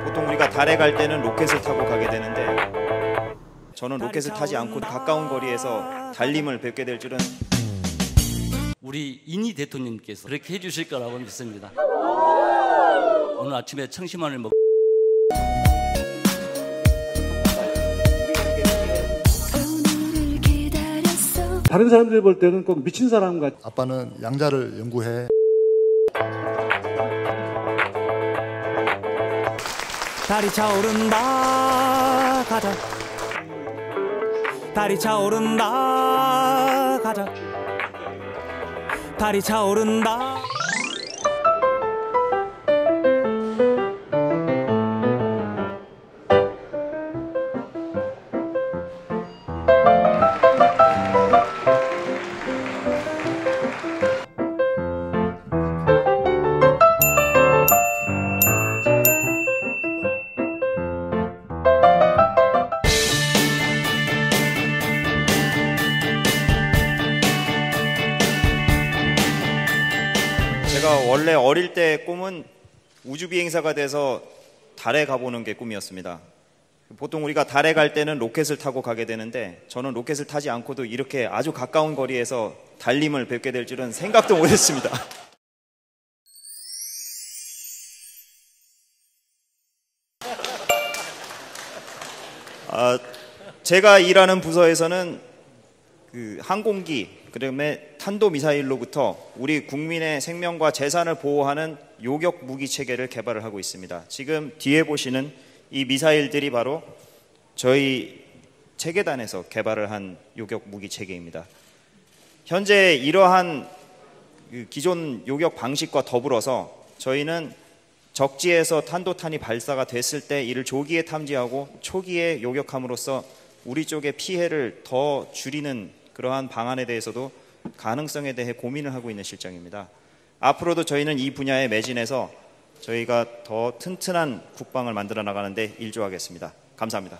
보통 우리가 달에 갈 때는 로켓을 타고 가게 되는데 저는 로켓을 타지 않고 가까운 거리에서 달님을 뵙게 될 줄은. 우리 이니 대통령님께서 그렇게 해주실 거라고 믿습니다. 오늘 아침에 청심환을 먹고 다른 사람들이 볼 때는 꼭 미친 사람 같아. 아빠는 양자를 연구해. 달이 차오른다 가자. 달이 차오른다 가자. 달이 차오른다. 제가 원래 어릴 때 꿈은 우주비행사가 돼서 달에 가보는 게 꿈이었습니다. 보통 우리가 달에 갈 때는 로켓을 타고 가게 되는데 저는 로켓을 타지 않고도 이렇게 아주 가까운 거리에서 달님을 뵙게 될 줄은 생각도 못했습니다. 제가 일하는 부서에서는 그 항공기, 그다음에 탄도미사일로부터 우리 국민의 생명과 재산을 보호하는 요격 무기 체계를 개발을 하고 있습니다. 지금 뒤에 보시는 이 미사일들이 바로 저희 체계단에서 개발을 한 요격 무기 체계입니다. 현재 이러한 기존 요격 방식과 더불어서 저희는 적지에서 탄도탄이 발사가 됐을 때 이를 조기에 탐지하고 초기에 요격함으로써 우리 쪽의 피해를 더 줄이는 그러한 방안에 대해서도 가능성에 대해 고민을 하고 있는 실정입니다. 앞으로도 저희는 이 분야에 매진해서 저희가 더 튼튼한 국방을 만들어 나가는데 일조하겠습니다. 감사합니다.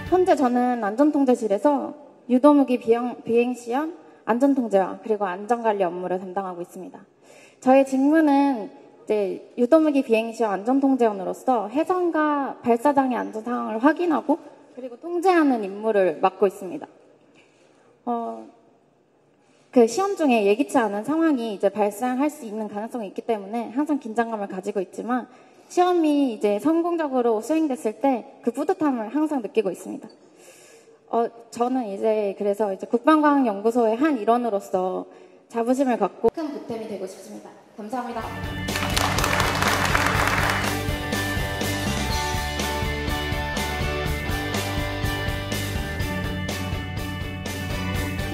현재 저는 안전통제실에서 유도무기 비행 시험 안전통제와 그리고 안전관리 업무를 담당하고 있습니다. 저의 직무는 이제 유도무기 비행 시험 안전통제원으로서 해상과 발사장의 안전 상황을 확인하고 그리고 통제하는 임무를 맡고 있습니다. 그 시험 중에 예기치 않은 상황이 이제 발생할 수 있는 가능성이 있기 때문에 항상 긴장감을 가지고 있지만 시험이 이제 성공적으로 수행됐을 때 그 뿌듯함을 항상 느끼고 있습니다. 저는 이제 그래서 이제 국방과학연구소의 한 일원으로서 자부심을 갖고 큰 보탬이 되고 싶습니다. 감사합니다.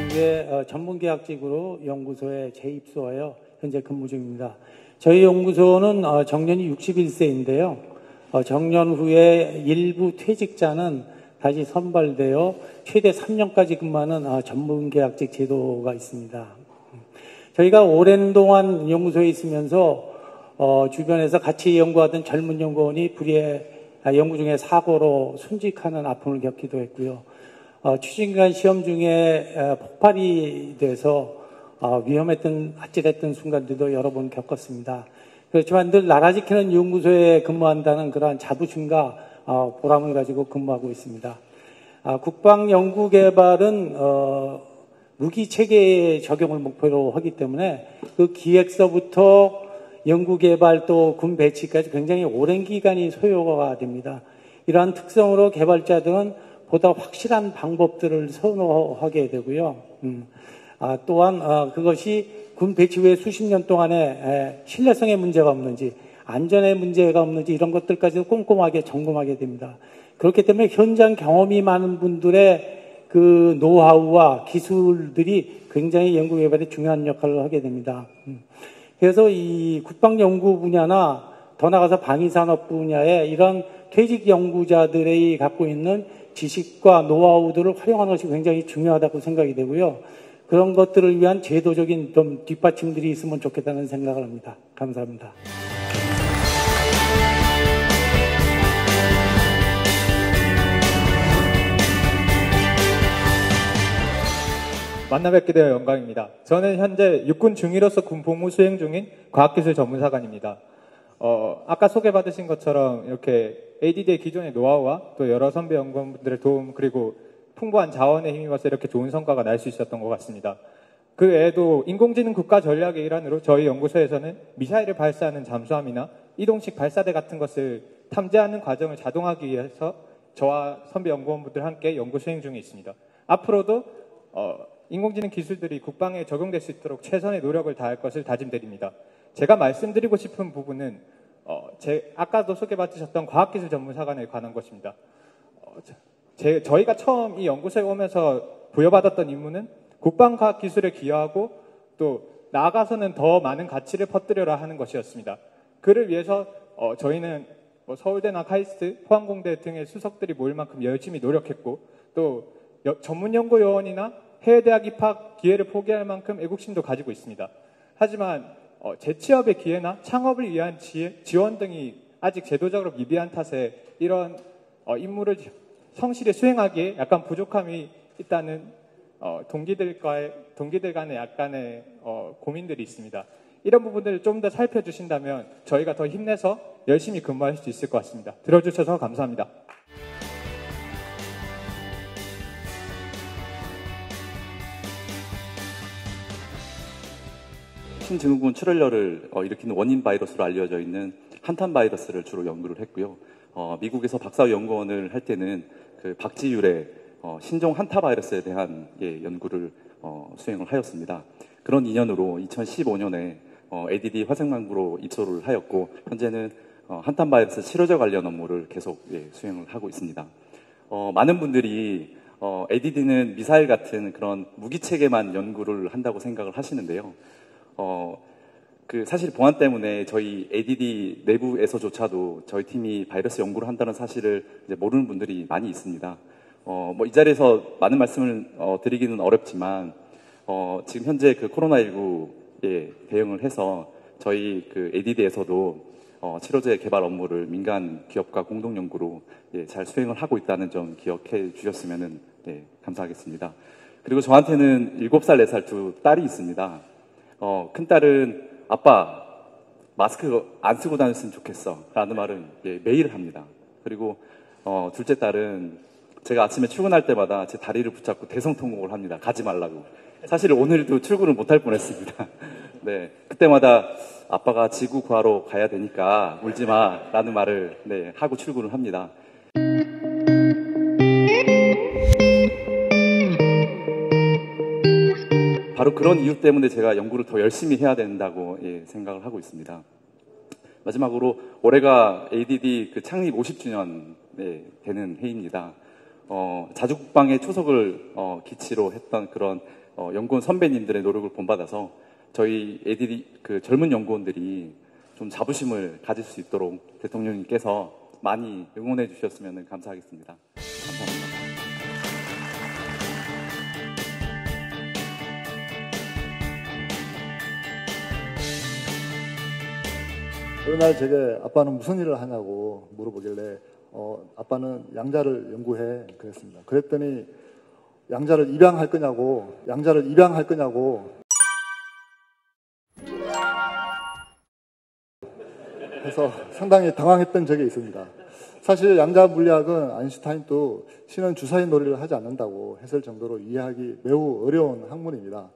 이게 전문계약직으로 연구소에 재입소하여 현재 근무 중입니다. 저희 연구소는 정년이 61세인데요. 정년 후에 일부 퇴직자는 다시 선발되어 최대 3년까지 근무하는 전문계약직 제도가 있습니다. 저희가 오랜 동안 연구소에 있으면서 주변에서 같이 연구하던 젊은 연구원이 불의의 연구 중에 사고로 순직하는 아픔을 겪기도 했고요. 추진기간 시험 중에 폭발이 돼서 위험했던 아찔했던 순간들도 여러 번 겪었습니다. 그렇지만 늘 나라 지키는 연구소에 근무한다는 그러한 자부심과 보람을 가지고 근무하고 있습니다. 국방연구개발은 무기체계 적용을 목표로 하기 때문에 그 기획서부터 연구개발 또 군 배치까지 굉장히 오랜 기간이 소요가 됩니다. 이러한 특성으로 개발자들은 보다 확실한 방법들을 선호하게 되고요. 또한 그것이 군 배치 후에 수십 년 동안에 신뢰성에 문제가 없는지 안전에 문제가 없는지 이런 것들까지도 꼼꼼하게 점검하게 됩니다. 그렇기 때문에 현장 경험이 많은 분들의 그 노하우와 기술들이 굉장히 연구개발에 중요한 역할을 하게 됩니다. 그래서 이 국방연구 분야나 더 나아가서 방위산업 분야에 이런 퇴직 연구자들이 갖고 있는 지식과 노하우들을 활용하는 것이 굉장히 중요하다고 생각이 되고요. 그런 것들을 위한 제도적인 좀 뒷받침들이 있으면 좋겠다는 생각을 합니다. 감사합니다. 만나 뵙게 되어 영광입니다. 저는 현재 육군 중위로서 군 복무 수행 중인 과학기술 전문사관입니다. 아까 소개받으신 것처럼 이렇게 ADD의 기존의 노하우와 또 여러 선배 연구원분들의 도움 그리고 풍부한 자원에 힘입어서 이렇게 좋은 성과가 날 수 있었던 것 같습니다. 그 외에도 인공지능 국가 전략의 일환으로 저희 연구소에서는 미사일을 발사하는 잠수함이나 이동식 발사대 같은 것을 탐지하는 과정을 자동화하기 위해서 저와 선배 연구원분들 함께 연구 수행 중에 있습니다. 앞으로도 인공지능 기술들이 국방에 적용될 수 있도록 최선의 노력을 다할 것을 다짐드립니다. 제가 말씀드리고 싶은 부분은 아까도 소개받으셨던 과학기술 전문사관에 관한 것입니다. 저희가 처음 이 연구소에 오면서 부여받았던 임무는 국방과학기술에 기여하고 또 나아가서는 더 많은 가치를 퍼뜨려라 하는 것이었습니다. 그를 위해서 저희는 서울대나 카이스트, 포항공대 등의 수석들이 모일 만큼 열심히 노력했고 또 전문연구요원이나 해외대학 입학 기회를 포기할 만큼 애국심도 가지고 있습니다. 하지만 재취업의 기회나 창업을 위한 지원 등이 아직 제도적으로 미비한 탓에 이런 임무를 성실히 수행하기에 약간 부족함이 있다는 동기들 간의 약간의 고민들이 있습니다. 이런 부분들을 좀 더 살펴주신다면 저희가 더 힘내서 열심히 근무할 수 있을 것 같습니다. 들어주셔서 감사합니다. 신증후군 출혈열을 일으키는 원인 바이러스로 알려져 있는 한탄 바이러스를 주로 연구를 했고요. 미국에서 박사후 연구원을 할 때는 그 박지율의 신종 한타 바이러스에 대한 연구를 수행을 하였습니다. 그런 인연으로 2015년에 ADD 화생방부로 입소를 하였고 현재는 한탄 바이러스 치료제 관련 업무를 계속 수행을 하고 있습니다. 많은 분들이 ADD는 미사일 같은 그런 무기 체계만 연구를 한다고 생각을 하시는데요. 사실 보안 때문에 저희 ADD 내부에서조차도 저희 팀이 바이러스 연구를 한다는 사실을 이제 모르는 분들이 많이 있습니다. 이 자리에서 많은 말씀을 드리기는 어렵지만 지금 현재 그 코로나19에 대응을 해서 저희 그 ADD에서도 치료제 개발 업무를 민간 기업과 공동 연구로 잘 수행을 하고 있다는 점 기억해 주셨으면 감사하겠습니다. 그리고 저한테는 7살, 4살 두 딸이 있습니다. 큰 딸은 아빠 마스크 안 쓰고 다녔으면 좋겠어 라는 말은 매일 합니다. 그리고 둘째 딸은 제가 아침에 출근할 때마다 제 다리를 붙잡고 대성통곡을 합니다. 가지 말라고. 사실 오늘도 출근을 못할 뻔했습니다. 네, 그때마다 아빠가 지구 구하러 가야 되니까 울지 마 라는 말을 하고 출근을 합니다. 바로 그런 이유 때문에 제가 연구를 더 열심히 해야 된다고 생각을 하고 있습니다. 마지막으로 올해가 ADD 그 창립 50주년 되는 해입니다. 자주국방의 초석을 기치로 했던 그런 연구원 선배님들의 노력을 본받아서 저희 ADD 그 젊은 연구원들이 좀 자부심을 가질 수 있도록 대통령님께서 많이 응원해 주셨으면 감사하겠습니다. 감사합니다. 어느 날 제게 아빠는 무슨 일을 하냐고 물어보길래 아빠는 양자를 연구해 그랬습니다. 그랬더니 양자를 입양할 거냐고 해서 상당히 당황했던 적이 있습니다. 사실 양자 물리학은 아인슈타인도 신은 주사위 놀이를 하지 않는다고 했을 정도로 이해하기 매우 어려운 학문입니다.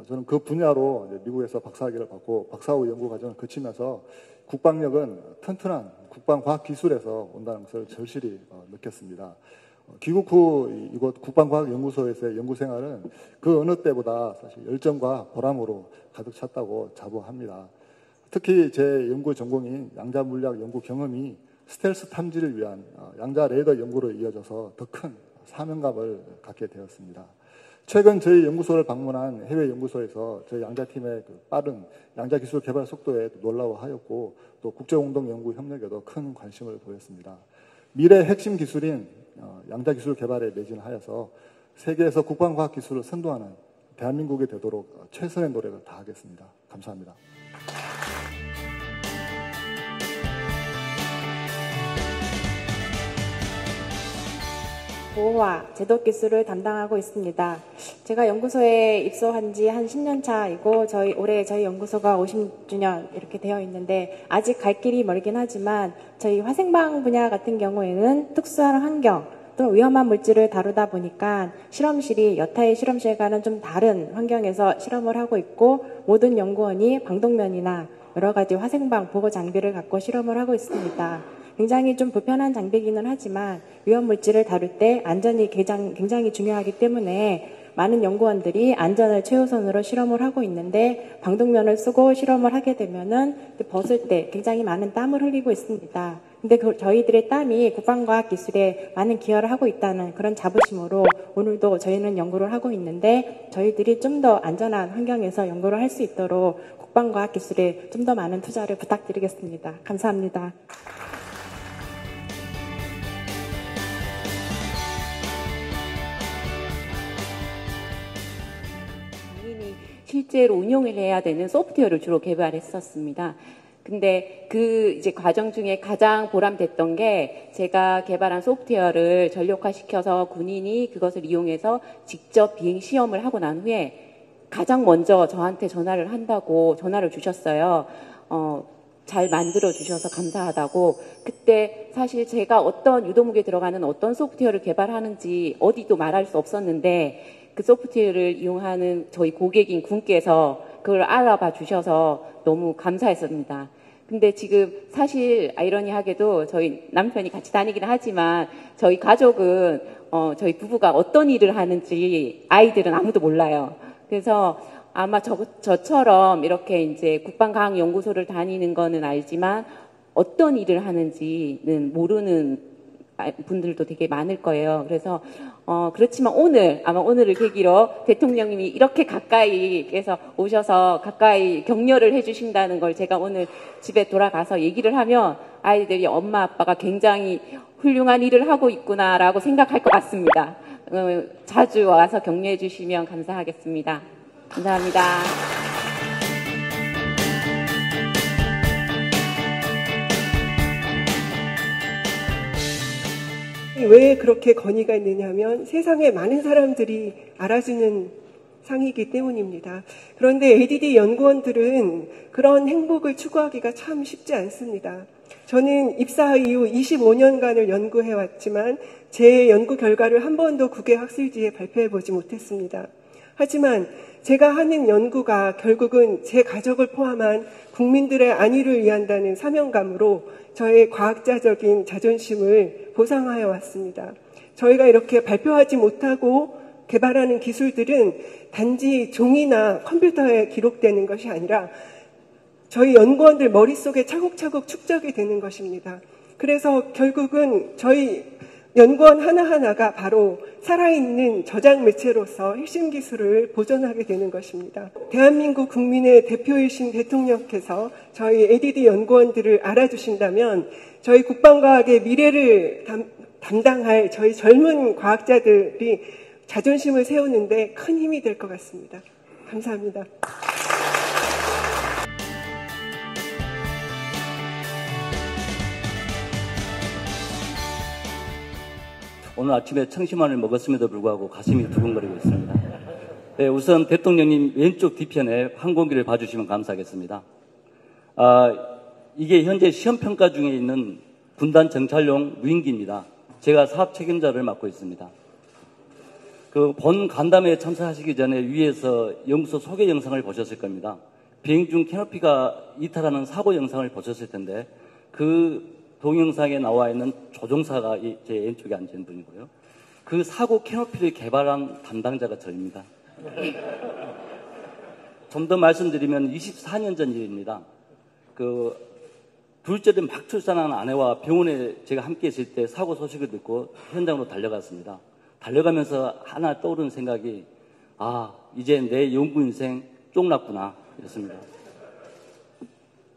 저는 그 분야로 미국에서 박사학위를 받고 박사후 연구 과정을 거치면서 국방력은 튼튼한 국방과학기술에서 온다는 것을 절실히 느꼈습니다. 귀국 후 이곳 국방과학연구소에서의 연구생활은 그 어느 때보다 사실 열정과 보람으로 가득 찼다고 자부합니다. 특히 제 연구 전공인 양자물리학 연구 경험이 스텔스 탐지를 위한 양자 레이더 연구로 이어져서 더 큰 사명감을 갖게 되었습니다. 최근 저희 연구소를 방문한 해외 연구소에서 저희 양자팀의 그 빠른 양자기술 개발 속도에 놀라워하였고 또 국제공동연구 협력에도 큰 관심을 보였습니다. 미래 핵심 기술인 양자기술 개발에 매진하여서 세계에서 국방과학기술을 선도하는 대한민국이 되도록 최선의 노력을 다하겠습니다. 감사합니다. 보호와 제도 기술을 담당하고 있습니다. 제가 연구소에 입소한 지 한 10년 차이고 올해 저희 연구소가 50주년 이렇게 되어 있는데 아직 갈 길이 멀긴 하지만 저희 화생방 분야 같은 경우에는 특수한 환경 또 위험한 물질을 다루다 보니까 실험실이 여타의 실험실과는 좀 다른 환경에서 실험을 하고 있고 모든 연구원이 방독면이나 여러 가지 화생방 보호 장비를 갖고 실험을 하고 있습니다. 굉장히 좀 불편한 장비이기는 하지만 위험 물질을 다룰 때 안전이 굉장히 중요하기 때문에 많은 연구원들이 안전을 최우선으로 실험을 하고 있는데 방독면을 쓰고 실험을 하게 되면은 벗을 때 굉장히 많은 땀을 흘리고 있습니다. 근데 저희들의 땀이 국방과학 기술에 많은 기여를 하고 있다는 그런 자부심으로 오늘도 저희는 연구를 하고 있는데 저희들이 좀 더 안전한 환경에서 연구를 할 수 있도록 국방과학 기술에 좀 더 많은 투자를 부탁드리겠습니다. 감사합니다. 실제로 운용을 해야 되는 소프트웨어를 주로 개발했었습니다. 근데 그 이제 과정 중에 가장 보람됐던 게 제가 개발한 소프트웨어를 전력화시켜서 군인이 그것을 이용해서 직접 비행 시험을 하고 난 후에 가장 먼저 저한테 전화를 한다고 전화를 주셨어요. 잘 만들어 주셔서 감사하다고. 그때 사실 제가 어떤 유도무게 들어가는 어떤 소프트웨어를 개발하는지 어디도 말할 수 없었는데 그 소프트웨어를 이용하는 저희 고객인 군께서 그걸 알아봐 주셔서 너무 감사했습니다. 근데 지금 사실 아이러니하게도 저희 남편이 같이 다니긴 하지만 저희 가족은 저희 부부가 어떤 일을 하는지 아이들은 아무도 몰라요. 그래서 아마 저처럼 이렇게 이제 국방과학연구소를 다니는 거는 알지만 어떤 일을 하는지는 모르는 분들도 되게 많을 거예요. 그래서 그렇지만 아마 오늘을 계기로 대통령님이 이렇게 가까이에서 오셔서 가까이 격려를 해주신다는 걸 제가 오늘 집에 돌아가서 얘기를 하면 아이들이 엄마 아빠가 굉장히 훌륭한 일을 하고 있구나라고 생각할 것 같습니다. 자주 와서 격려해 주시면 감사하겠습니다. 감사합니다. 왜 그렇게 건의가 있느냐면 세상에 많은 사람들이 알아주는 상이기 때문입니다. 그런데 ADD 연구원들은 그런 행복을 추구하기가 참 쉽지 않습니다. 저는 입사 이후 25년간을 연구해왔지만 제 연구 결과를 한 번도 국외 학술지에 발표해보지 못했습니다. 하지만 제가 하는 연구가 결국은 제 가족을 포함한 국민들의 안위를 위한다는 사명감으로 저의 과학자적인 자존심을 보상하여 왔습니다. 저희가 이렇게 발표하지 못하고 개발하는 기술들은 단지 종이나 컴퓨터에 기록되는 것이 아니라 저희 연구원들 머릿속에 차곡차곡 축적이 되는 것입니다. 그래서 결국은 저희 연구원 하나하나가 바로 살아있는 저장 매체로서 핵심 기술을 보존하게 되는 것입니다. 대한민국 국민의 대표이신 대통령께서 저희 ADD 연구원들을 알아주신다면 저희 국방과학의 미래를 담당할 저희 젊은 과학자들이 자존심을 세우는데 큰 힘이 될 것 같습니다. 감사합니다. 오늘 아침에 청심환을 먹었음에도 불구하고 가슴이 두근거리고 있습니다. 네, 우선 대통령님 왼쪽 뒤편에 항공기를 봐주시면 감사하겠습니다. 이게 현재 시험평가 중에 있는 군단 정찰용 무인기입니다. 제가 사업 책임자를 맡고 있습니다. 그 본 간담회에 참석하시기 전에 위에서 연구소 소개 영상을 보셨을 겁니다. 비행 중 캐노피가 이탈하는 사고 영상을 보셨을 텐데 그 동영상에 나와 있는 조종사가 제 왼쪽에 앉은 분이고요. 그 사고 캐노피를 개발한 담당자가 저입니다. 좀 더 말씀드리면 24년 전 일입니다. 그 둘째를 막 출산한 아내와 병원에 제가 함께 있을 때 사고 소식을 듣고 현장으로 달려갔습니다. 달려가면서 하나 떠오르는 생각이 이제 내 연구 인생 쫑났구나 이랬습니다.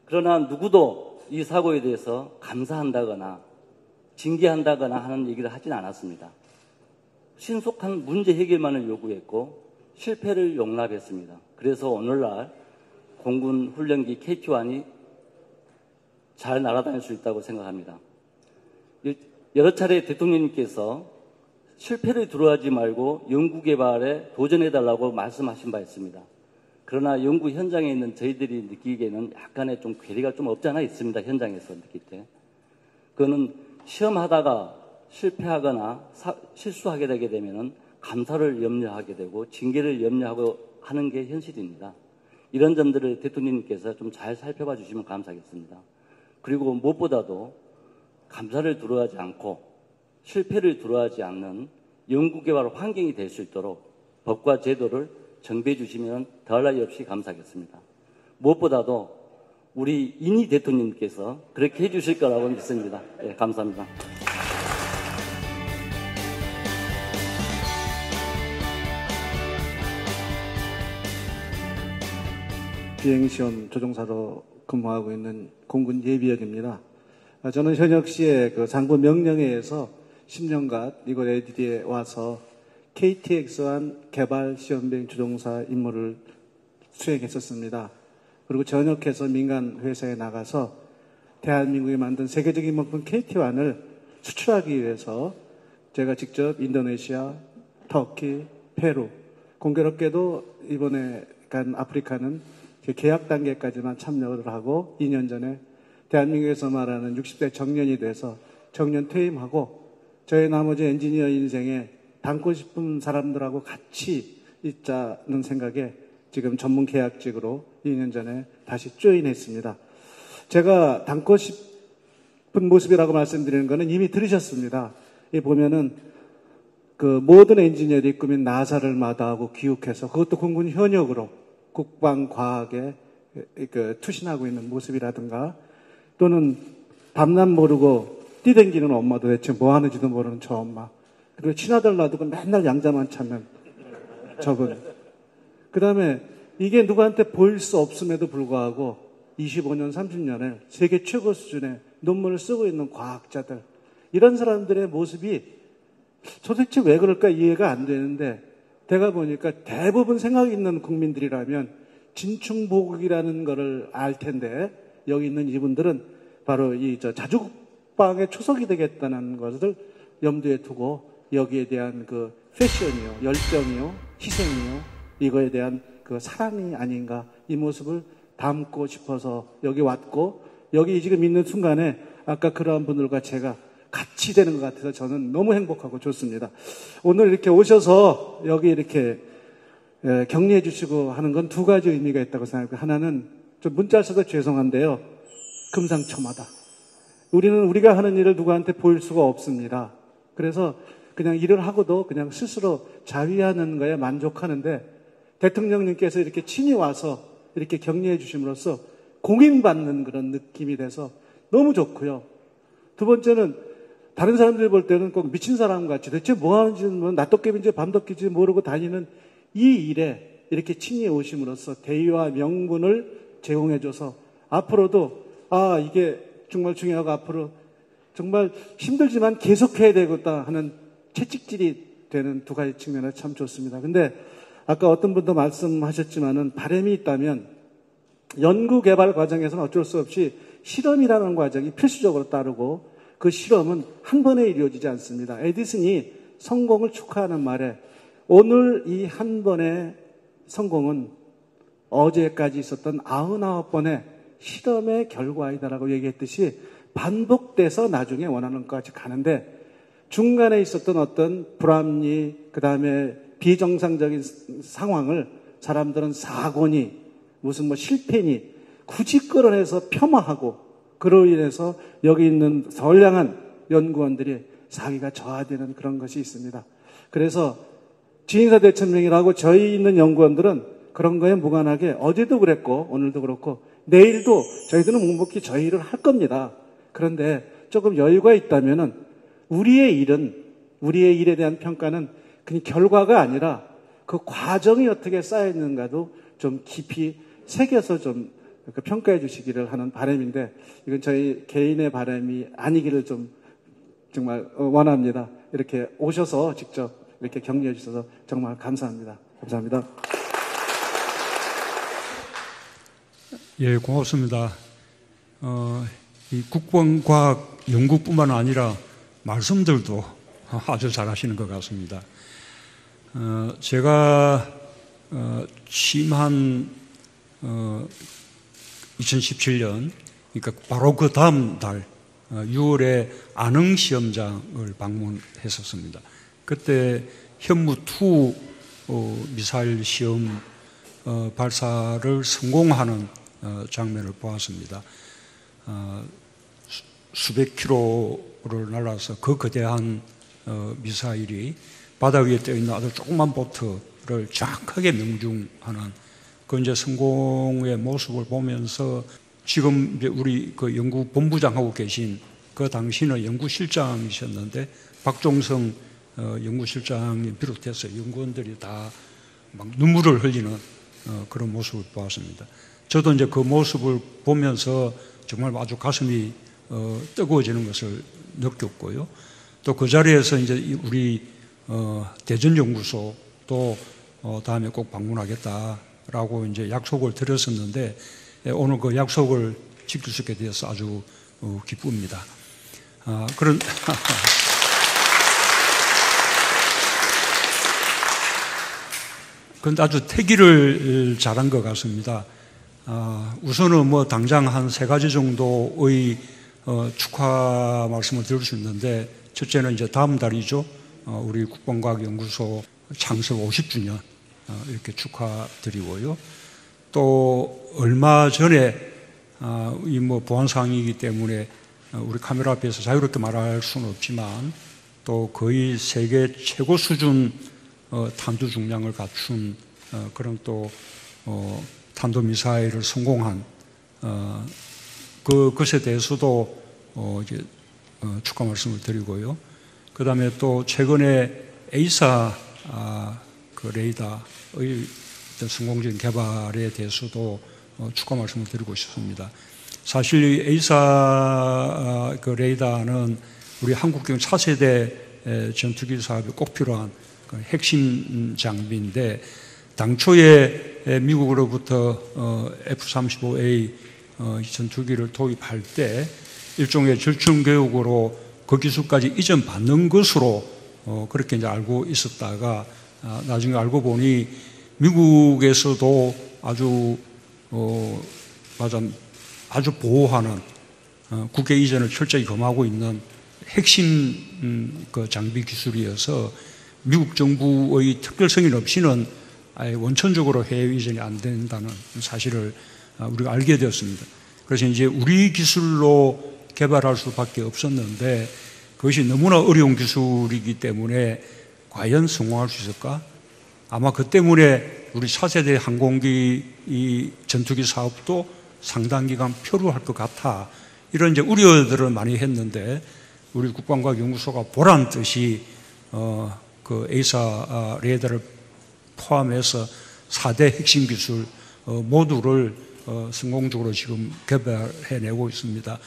그러나 누구도 이 사고에 대해서 감사한다거나 징계한다거나 하는 얘기를 하진 않았습니다. 신속한 문제 해결만을 요구했고 실패를 용납했습니다. 그래서 오늘날 공군 훈련기 KT-1이 잘 날아다닐 수 있다고 생각합니다. 여러 차례 대통령님께서 실패를 두려워하지 말고 연구개발에 도전해달라고 말씀하신 바 있습니다. 그러나 연구 현장에 있는 저희들이 느끼기에는 약간의 좀 괴리가 좀 없지 않아 있습니다. 현장에서 느낄 때. 그거는 시험하다가 실패하거나 실수하게 되게 되면은 감사를 염려하게 되고 징계를 염려하고 하는 게 현실입니다. 이런 점들을 대통령님께서 좀 잘 살펴봐 주시면 감사하겠습니다. 그리고 무엇보다도 감사를 두려워하지 않고 실패를 두려워하지 않는 연구개발 환경이 될 수 있도록 법과 제도를 정비해 주시면 더할 나위 없이 감사하겠습니다. 무엇보다도 우리 이니 대통령님께서 그렇게 해주실 거라고 믿습니다. 네, 감사합니다. 비행시험 조종사로 근무하고 있는 공군 예비역입니다. 저는 현역 시에 그 장군 명령회에서 10년간 이곳 ADD에 와서 KTX1 개발 시험 비행 조종사 임무를 수행했었습니다. 그리고 전역해서 민간 회사에 나가서 대한민국이 만든 세계적인 목표 KT1을 수출하기 위해서 제가 직접 인도네시아, 터키, 페루, 공교롭게도 이번에 간 아프리카는 계약 단계까지만 참여를 하고 2년 전에 대한민국에서 말하는 60대 정년이 돼서 정년 퇴임하고 저의 나머지 엔지니어 인생에 담고 싶은 사람들하고 같이 있자는 생각에 지금 전문 계약직으로 2년 전에 다시 조인했습니다. 제가 담고 싶은 모습이라고 말씀드리는 것은 이미 들으셨습니다. 이 보면은 그 모든 엔지니어들이 꾸민 나사를 마다하고 귀국해서 그것도 공군 현역으로 국방과학에 그 투신하고 있는 모습이라든가 또는 밤낮 모르고 뛰댕기는 엄마도 대체 뭐 하는지도 모르는 저 엄마. 그리고 친아들 놔두고 맨날 양자만 찾는 저분. 그 다음에 이게 누구한테 보일 수 없음에도 불구하고 25년, 30년을 세계 최고 수준의 논문을 쓰고 있는 과학자들. 이런 사람들의 모습이 도대체 왜 그럴까 이해가 안 되는데 제가 보니까 대부분 생각 있는 국민들이라면 진충보국이라는 거를 알 텐데 여기 있는 이분들은 바로 이 자주국방의 초석이 되겠다는 것을 염두에 두고 여기에 대한 그 패션이요, 열정이요, 희생이요, 이거에 대한 그 사랑이 아닌가 이 모습을 담고 싶어서 여기 왔고 여기 지금 있는 순간에 아까 그러한 분들과 제가 같이 되는 것 같아서 저는 너무 행복하고 좋습니다. 오늘 이렇게 오셔서 여기 이렇게 격려해 주시고 하는 건 두 가지 의미가 있다고 생각합니다. 하나는 좀 문자 써서 죄송한데요. 금상첨화다. 우리는 우리가 하는 일을 누구한테 보일 수가 없습니다. 그래서 그냥 일을 하고도 그냥 스스로 자위하는 거에 만족하는데 대통령님께서 이렇게 친히 와서 이렇게 격려해 주심으로써 공인받는 그런 느낌이 돼서 너무 좋고요. 두 번째는 다른 사람들이 볼 때는 꼭 미친 사람 같이 대체 뭐 하는지는 뭐 낮도깨비인지 밤도깨비인지 모르고 다니는 이 일에 이렇게 친히 오심으로써 대의와 명분을 제공해줘서 앞으로도 이게 정말 중요하고 앞으로 정말 힘들지만 계속해야 되겠다 하는 채찍질이 되는 두 가지 측면에 참 좋습니다. 근데 아까 어떤 분도 말씀하셨지만은 바람이 있다면 연구개발 과정에서는 어쩔 수 없이 실험이라는 과정이 필수적으로 따르고 그 실험은 한 번에 이루어지지 않습니다. 에디슨이 성공을 축하하는 말에 오늘 이 한 번의 성공은 어제까지 있었던 99번의 실험의 결과이다라고 얘기했듯이 반복돼서 나중에 원하는 것까지 가는데 중간에 있었던 어떤 불합리 그 다음에 비정상적인 상황을 사람들은 사고니 무슨 뭐 실패니 굳이 끌어내서 폄하하고 그로 인해서 여기 있는 선량한 연구원들이 사기가 저하되는 그런 것이 있습니다. 그래서 지인사 대천명이라고 저희 있는 연구원들은 그런 거에 무관하게 어제도 그랬고 오늘도 그렇고 내일도 저희들은 묵묵히 저희 일을 할 겁니다. 그런데 조금 여유가 있다면은 우리의 일에 대한 평가는 그냥 결과가 아니라 그 과정이 어떻게 쌓여있는가도 좀 깊이 새겨서 좀 평가해 주시기를 하는 바람인데 이건 저희 개인의 바람이 아니기를 좀 정말 원합니다. 이렇게 오셔서 직접 이렇게 격려해 주셔서 정말 감사합니다. 감사합니다. 예, 고맙습니다. 이 국방과학 연구뿐만 아니라 말씀들도 아주 잘하시는 것 같습니다. 제가 취임한 2017년, 그러니까 바로 그 다음 달 6월에 안흥 시험장을 방문했었습니다. 그때 현무2 미사일 시험 발사를 성공하는 장면을 보았습니다. 수백 킬로를 날아서 그 거대한 미사일이 바다 위에 떠있는 아주 조그만 보트를 정확하게 명중하는 그 이제 성공의 모습을 보면서 지금 이제 우리 그 연구 본부장하고 계신 그 당시는 연구실장이셨는데 박종성 연구실장이 비롯해서 연구원들이 다 막 눈물을 흘리는 그런 모습을 보았습니다. 저도 이제 그 모습을 보면서 정말 아주 가슴이 뜨거워지는 것을 느꼈고요. 또 그 자리에서 이제 우리 대전연구소 또 다음에 꼭 방문하겠다라고 이제 약속을 드렸었는데 오늘 그 약속을 지킬 수 있게 되어서 아주 기쁩니다. 그런 그런데 아주 태기를 잘한 것 같습니다. 우선은 뭐 당장 한 3가지 정도의 축하 말씀을 드릴 수 있는데, 첫째는 이제 다음 달이죠. 우리 국방과학연구소 창설 50주년 이렇게 축하드리고요. 또 얼마 전에 이 뭐 보안 사항이기 때문에 우리 카메라 앞에서 자유롭게 말할 수는 없지만 또 거의 세계 최고 수준 탄두 중량을 갖춘 그런 또 탄도미사일을 성공한 그것에 대해서도 이제 축하 말씀을 드리고요. 그 다음에 또 최근에 에이사 그 레이더의 성공적인 개발에 대해서도 축하 말씀을 드리고 싶습니다. 사실 이 에이사 그 레이더는 우리 한국경 차세대 전투기 사업에 꼭 필요한 핵심 장비인데, 당초에 미국으로부터 F-35A 전투기를 도입할 때 일종의 절충 교육으로 그 기술까지 이전받는 것으로 그렇게 이제 알고 있었다가 나중에 알고 보니 미국에서도 아주 보호하는 국외 이전을 철저히 검하고 있는 핵심 그 장비 기술이어서 미국 정부의 특별승인 없이는 아예 원천적으로 해외 이전이 안 된다는 사실을 우리가 알게 되었습니다. 그래서 이제 우리 기술로 개발할 수밖에 없었는데 그것이 너무나 어려운 기술이기 때문에 과연 성공할 수 있을까? 아마 그 때문에 우리 차세대 항공기 이 전투기 사업도 상당 기간 표류할 것 같아. 이런 이제 우려들을 많이 했는데 우리 국방과학연구소가 보란 듯이 그 에이사 레이더를 포함해서 4대 핵심 기술 모두를 성공적으로 지금 개발해내고 있습니다.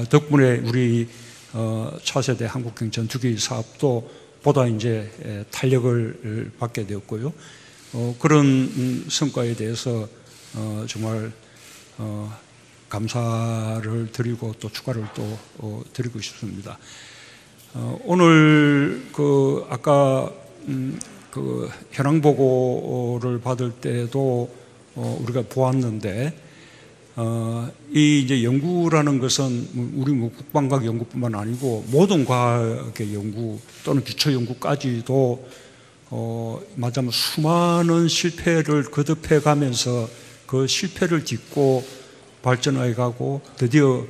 덕분에 우리 차세대 한국형 전투기 사업도 보다 이제 탄력을 받게 되었고요. 그런 성과에 대해서 정말 감사를 드리고 또 축하를 또 드리고 싶습니다. 오늘 그 아까 그 현황 보고를 받을 때도 우리가 보았는데 이 이제 연구라는 것은 우리 뭐 국방과학 연구뿐만 아니고 모든 과학의 연구 또는 기초 연구까지도 말하자면 수많은 실패를 거듭해 가면서 그 실패를 딛고 발전해 가고 드디어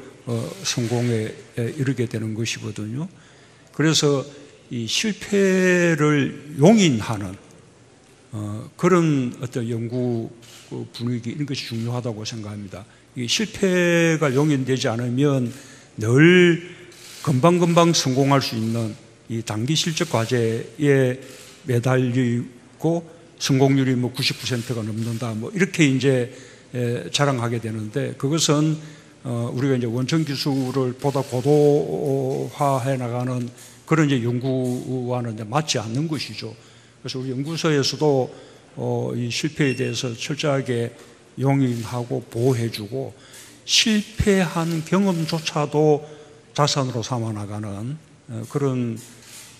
성공에 이르게 되는 것이거든요. 그래서 이 실패를 용인하는 그런 어떤 연구 분위기 이런 것이 중요하다고 생각합니다. 이 실패가 용인되지 않으면 늘 금방금방 성공할 수 있는 이 단기 실적 과제에 매달리고 성공률이 뭐 90%가 넘는다 뭐 이렇게 이제 자랑하게 되는데 그것은 우리가 이제 원천 기술을 보다 고도화해 나가는 그런 이제 연구와는 이제 맞지 않는 것이죠. 그래서 우리 연구소에서도 이 실패에 대해서 철저하게 용인하고 보호해주고 실패한 경험조차도 자산으로 삼아 나가는 그런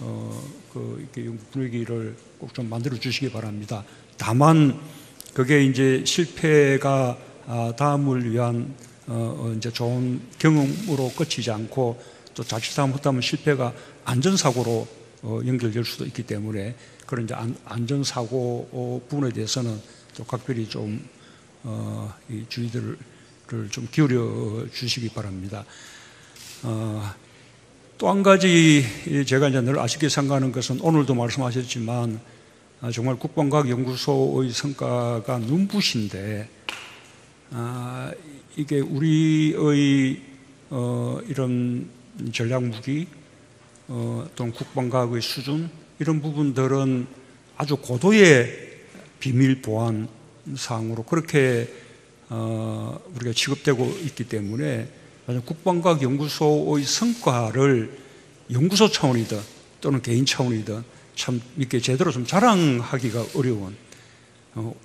이렇게 분위기를 꼭 좀 만들어 주시기 바랍니다. 다만 그게 이제 실패가 다음을 위한 이제 좋은 경험으로 끝이지 않고 또 자칫 잘못하면 실패가 안전사고로 연결될 수도 있기 때문에 그런 이제 안전사고 부분에 대해서는 또 각별히 좀 이 주의들을 좀 기울여 주시기 바랍니다. 또 한 가지 제가 이제 늘 아쉽게 생각하는 것은 오늘도 말씀하셨지만 정말 국방과학연구소의 성과가 눈부신데 이게 우리의 이런 전략무기 또는 국방과학의 수준 이런 부분들은 아주 고도의 비밀 보안 사항으로 그렇게 우리가 취급되고 있기 때문에 국방과학연구소의 성과를 연구소 차원이든 또는 개인 차원이든 참 이렇게 제대로 좀 자랑하기가 어려운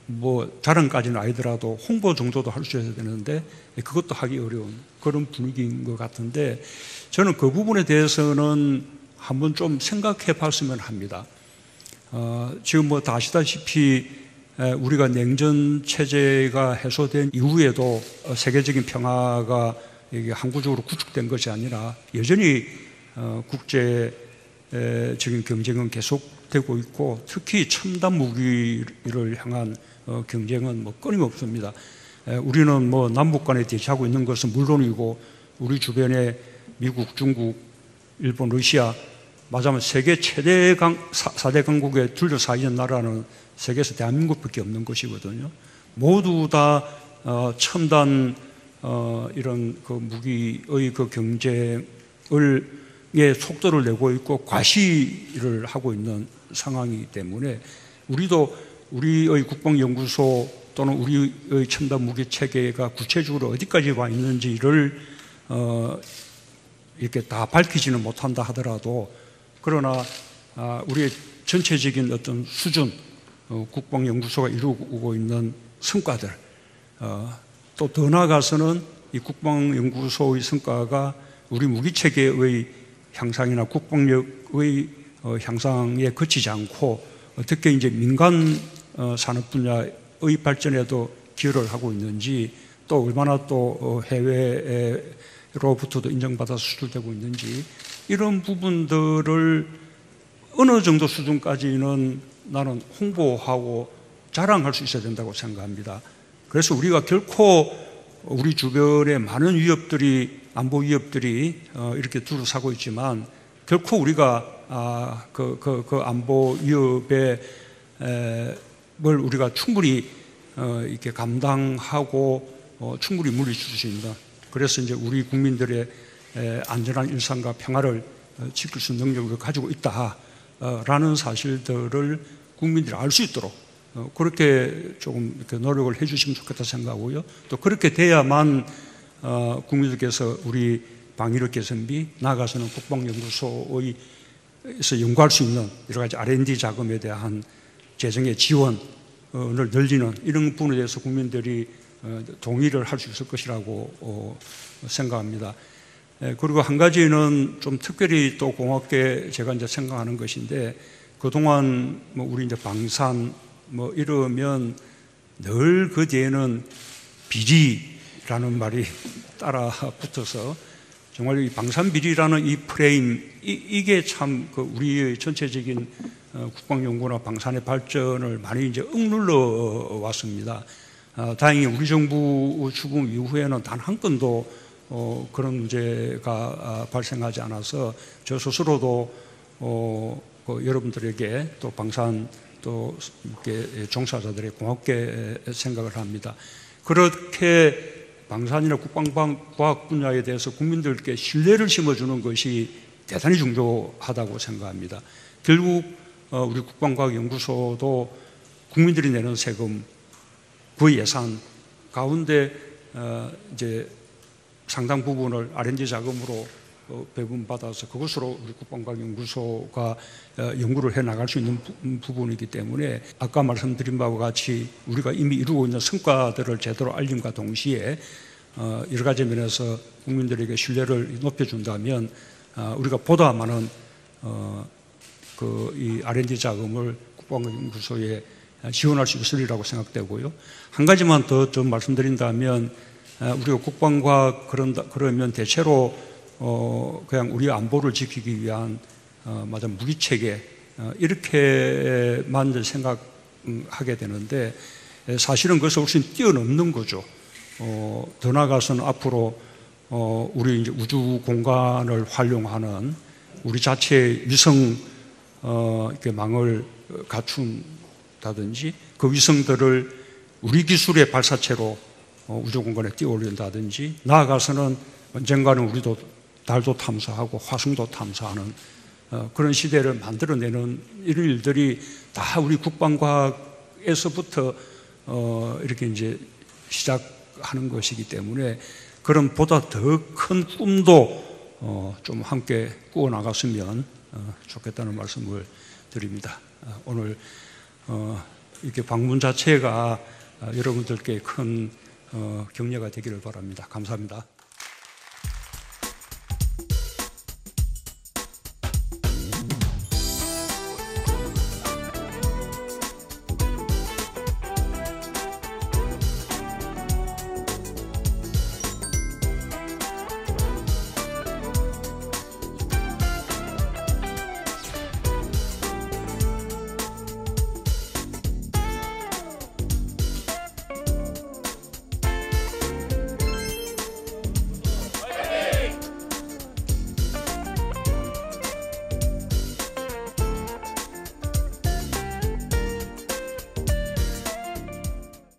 뭐 자랑까지는 아니더라도 홍보 정도도 할 수 있어야 되는데 그것도 하기 어려운 그런 분위기인 것 같은데 저는 그 부분에 대해서는 한번 좀 생각해 봤으면 합니다. 지금 뭐 다 아시다시피 우리가 냉전 체제가 해소된 이후에도 세계적인 평화가 항구적으로 구축된 것이 아니라 여전히 국제적인 경쟁은 계속되고 있고 특히 첨단 무기를 향한 경쟁은 뭐 끊임없습니다. 우리는 뭐 남북 간에 대치하고 있는 것은 물론이고 우리 주변에 미국, 중국, 일본, 러시아 맞아면 세계 최대 4대 강국에 둘러싸여 있는 나라는 세계에서 대한민국밖에 없는 것이거든요. 모두 다 첨단 이런 그 무기의 그 경쟁의 속도를 내고 있고 과시를 하고 있는 상황이기 때문에 우리도 우리의 국방연구소 또는 우리의 첨단 무기 체계가 구체적으로 어디까지 와 있는지를 이렇게 다 밝히지는 못한다 하더라도 그러나 우리의 전체적인 어떤 수준 국방연구소가 이루고 있는 성과들 또 더 나아가서는 이 국방연구소의 성과가 우리 무기체계의 향상이나 국방력의 향상에 그치지 않고 어떻게 이제 민간 산업 분야의 발전에도 기여를 하고 있는지 또 얼마나 또 해외로부터도 인정받아서 수출되고 있는지 이런 부분들을 어느 정도 수준까지는 나는 홍보하고 자랑할 수 있어야 된다고 생각합니다. 그래서 우리가 결코 우리 주변에 많은 위협들이 안보 위협들이 이렇게 둘러싸고 있지만 결코 우리가 그 안보 위협에 뭘 우리가 충분히 이렇게 감당하고 충분히 물리칠 수 있는 그래서 이제 우리 국민들의 안전한 일상과 평화를 지킬 수 있는 능력을 가지고 있다라는 사실들을 국민들이 알 수 있도록 그렇게 조금 이렇게 노력을 해주시면 좋겠다 생각하고요. 또 그렇게 돼야만 국민들께서 우리 방위력 개선비 나아가서는 국방연구소에서 연구할 수 있는 여러 가지 R&D 자금에 대한 재정의 지원을 늘리는 이런 부분에 대해서 국민들이 동의를 할 수 있을 것이라고 생각합니다. 그리고 한 가지는 좀 특별히 또 고맙게 제가 이제 생각하는 것인데 그동안 뭐 우리 이제 방산 뭐 이러면 늘 그 뒤에는 비리라는 말이 따라 붙어서 정말 이 방산비리라는 이 프레임 이게 참 그 우리의 전체적인 국방연구나 방산의 발전을 많이 이제 억눌러 왔습니다. 다행히 우리 정부 출범 이후에는 단 한 건도 그런 문제가 발생하지 않아서 저 스스로도 여러분들에게 또 방산 또 이렇게 종사자들의 고맙게 생각을 합니다. 그렇게 방산이나 국방과학 분야에 대해서 국민들께 신뢰를 심어주는 것이 대단히 중요하다고 생각합니다. 결국 우리 국방과학연구소도 국민들이 내는 세금 그 예산 가운데 이제 상당 부분을 R&D 자금으로 배분받아서 그것으로 우리 국방과학연구소가 연구를 해나갈 수 있는 부분이기 때문에 아까 말씀드린 바와 같이 우리가 이미 이루고 있는 성과들을 제대로 알림과 동시에 여러 가지 면에서 국민들에게 신뢰를 높여준다면 우리가 보다 많은 이 R&D 자금을 국방연구소에 지원할 수 있으리라고 생각되고요. 한 가지만 더 좀 말씀드린다면 우리가 국방과학 그러면 대체로 그냥 우리 안보를 지키기 위한 맞아 무기체계 이렇게만 생각하게 되는데 사실은 그것을 훨씬 뛰어넘는 거죠. 더 나아가서는 앞으로 우리 이제 우주 공간을 활용하는 우리 자체의 위성 이렇게 망을 갖춘다든지 그 위성들을 우리 기술의 발사체로 우주 공간에 띄워올린다든지 나아가서는 언젠가는 우리도 달도 탐사하고 화성도 탐사하는 그런 시대를 만들어내는 이런 일들이 다 우리 국방과학에서부터 이렇게 이제 시작하는 것이기 때문에 그런 보다 더 큰 꿈도 좀 함께 꾸어 나갔으면 좋겠다는 말씀을 드립니다. 오늘 이렇게 방문 자체가 여러분들께 큰 격려가 되기를 바랍니다. 감사합니다.